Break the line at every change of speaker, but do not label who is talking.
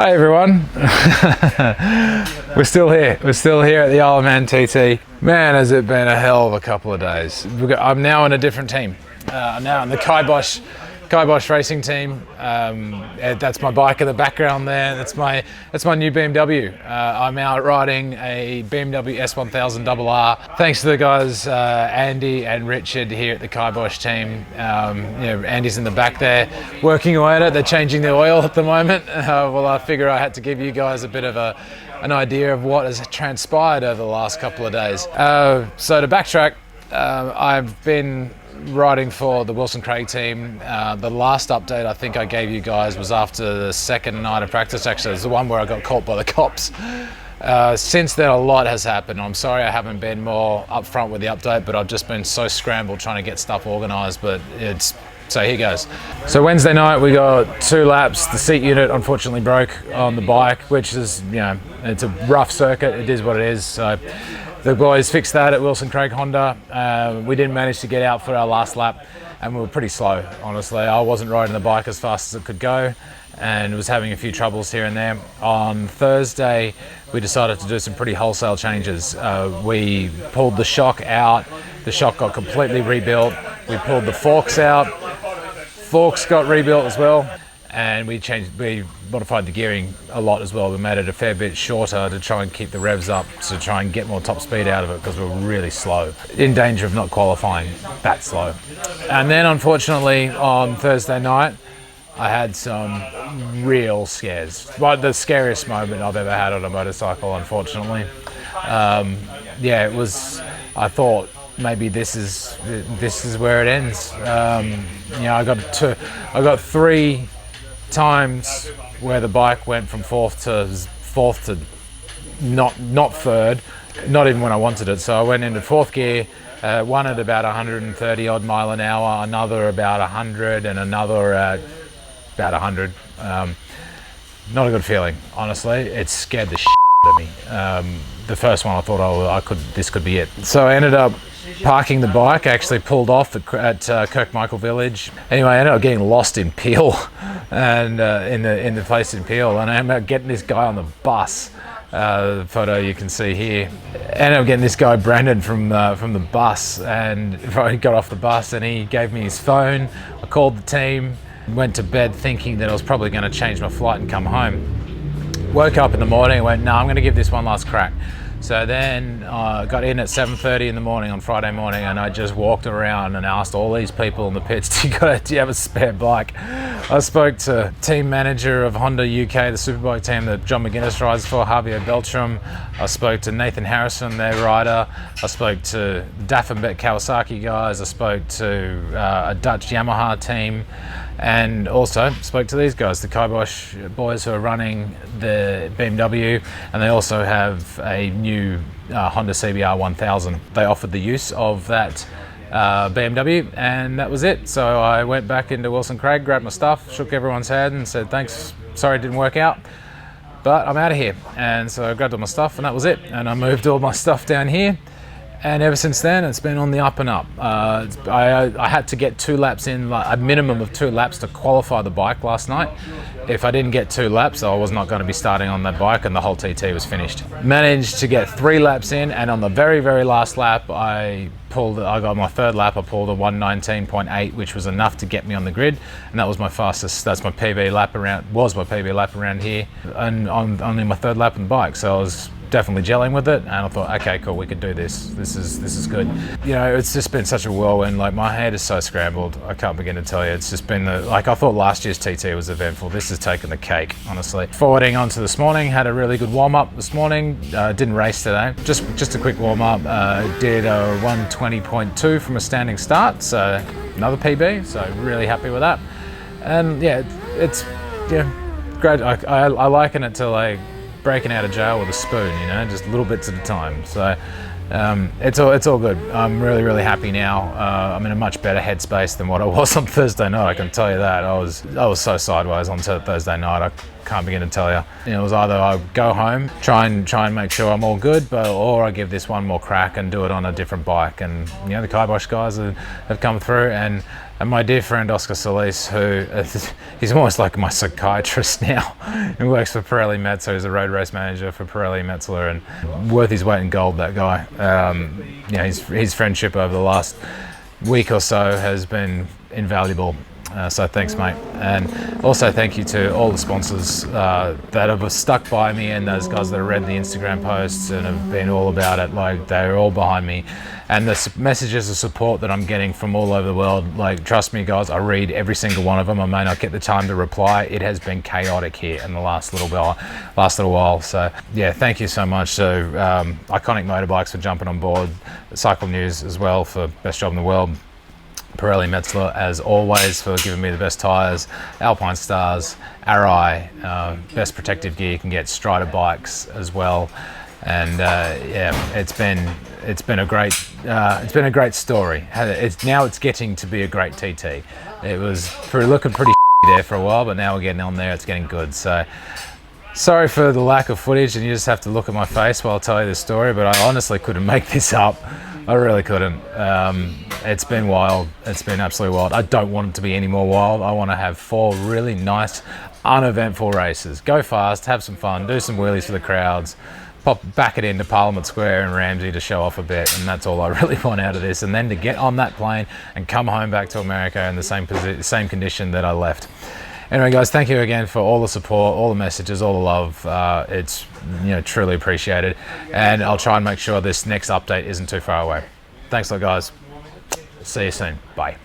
Hi everyone. We're still here. We're still here at the Isle of Man TT. Man, has it been a hell of a couple of days. I'm now in a different team. I'm now in the Kibosh racing team. That's my bike in the background there. That's my new BMW. I'm out riding a BMW S1000RR. Thanks to the guys Andy and Richard here at the Kibosh team. Andy's in the back there working away at it. They're changing the oil at the moment. Well, I figure I had to give you guys a bit of an idea of what has transpired over the last couple of days. So to backtrack, I've been riding for the Wilson Craig team. The last update I think I gave you guys was after the second night of practice. Actually, it was the one where I got caught by the cops. Since then, a lot has happened. I'm sorry I haven't been more upfront with the update, but I've just been so scrambled trying to get stuff organised. So here goes. So Wednesday night we got 2 laps. The seat unit unfortunately broke on the bike, which is, it's a rough circuit. It is what it is. So the boys fixed that at Wilson Craig Honda. We didn't manage to get out for our last lap, and we were pretty slow, honestly. I wasn't riding the bike as fast as it could go and was having a few troubles here and there. On Thursday, we decided to do some pretty wholesale changes. We pulled the shock out. The shock got completely rebuilt. We pulled the forks out. Forks got rebuilt as well. And we modified the gearing a lot as well. We made it a fair bit shorter to try and keep the revs up, to try and get more top speed out of it, because we were really slow, in danger of not qualifying that slow. And then unfortunately on Thursday night, I had some real scares. The scariest moment I've ever had on a motorcycle, unfortunately. It was, I thought maybe this is where it ends. I got 3 times where the bike went from fourth to not third, not even when I wanted it. So I went into 4th gear, one at about 130 odd mile an hour, another about 100, and another at about 100. Not a good feeling, honestly. It scared the shit out of me. The first one I thought, this could be it. So I ended up parking the bike. I actually pulled off at Kirkmichael Village. Anyway, I ended up getting lost in Peel, and in the place in Peel, and I ended up getting this guy on the bus. The photo you can see here. I ended up getting this guy Brandon from the bus, and I got off the bus and he gave me his phone. I called the team, went to bed thinking that I was probably going to change my flight and come home. Woke up in the morning and went, no, I'm going to give this one last crack. So then I got in at 7:30 in the morning on Friday morning, and I just walked around and asked all these people in the pits, do you have a spare bike? I spoke to team manager of Honda UK, the superbike team that John McGuinness rides for, Javier Beltram. I spoke to Nathan Harrison, their rider. I spoke to Daffenbeck Kawasaki guys. I spoke to a Dutch Yamaha team, and also spoke to these guys, the Kibosh boys who are running the BMW, and they also have a new Honda CBR 1000. They offered the use of that BMW, and that was it. So I went back into Wilson Craig, grabbed my stuff, shook everyone's hand and said, thanks, sorry it didn't work out, but I'm out of here. And so I grabbed all my stuff, and that was it. And I moved all my stuff down here. And ever since then, it's been on the up and up. I had to get 2 laps in, like a minimum of 2 laps to qualify the bike last night. If I didn't get 2 laps, I was not going to be starting on that bike, and the whole TT was finished. Managed to get 3 laps in, and on the very, very last lap, I got my 3rd lap, I pulled a 119.8, which was enough to get me on the grid, and that was my fastest, was my PB lap around here, and on only my 3rd lap on the bike, so I was definitely gelling with it, and I thought, okay, cool, we can do this. This is good. It's just been such a whirlwind. Like, my head is so scrambled. I can't begin to tell you. It's just been I thought last year's TT was eventful. This has taken the cake, honestly. Forwarding on to this morning, had a really good warm up this morning. Didn't race today. Just a quick warm up. Did a 120.2 from a standing start, so another PB. So really happy with that. And yeah, it's great. I liken it to like breaking out of jail with a spoon, just little bits at a time. So It's all good. I'm really happy now. I'm in a much better headspace than what I was on Thursday night. I can tell you that. I was so sideways on Thursday night. I can't begin to tell you. It was either I go home, try and make sure I'm all good, or I give this one more crack and do it on a different bike. And the kibosh guys have come through, and my dear friend Oscar Solis, who he's almost like my psychiatrist now. He works for Pirelli Metz, he's a road race manager for Pirelli Metzler, and worth his weight in gold, that guy. His friendship over the last week or so has been invaluable. So thanks, mate. And also thank you to all the sponsors that have stuck by me, and those guys that have read the Instagram posts and have been all about it. Like, they're all behind me. And the messages of support that I'm getting from all over the world, like, trust me guys, I read every single one of them. I may not get the time to reply. It has been chaotic here in the last little while. So yeah, thank you so much. So Iconic Motorbikes for jumping on board, Cycle News as well for best job in the world, Pirelli Metzler as always for giving me the best tyres, Alpine Stars, Arai, best protective gear you can get, Strider bikes as well. And it's been a great story. It's getting to be a great TT. It was looking pretty there for a while, but now we're getting on there. It's getting good. So sorry for the lack of footage, and you just have to look at my face while I tell you this story. But I honestly couldn't make this up. I really couldn't. It's been wild. It's been absolutely wild. I don't want it to be any more wild. I want to have 4 really nice, uneventful races. Go fast, have some fun, do some wheelies for the crowds, back it into Parliament Square and Ramsey to show off a bit, and that's all I really want out of this. And then to get on that plane and come home back to America in the same condition that I left. Anyway, guys, thank you again for all the support, all the messages, all the love. It's truly appreciated, and I'll try and make sure this next update isn't too far away. Thanks a lot, guys. See you soon. Bye.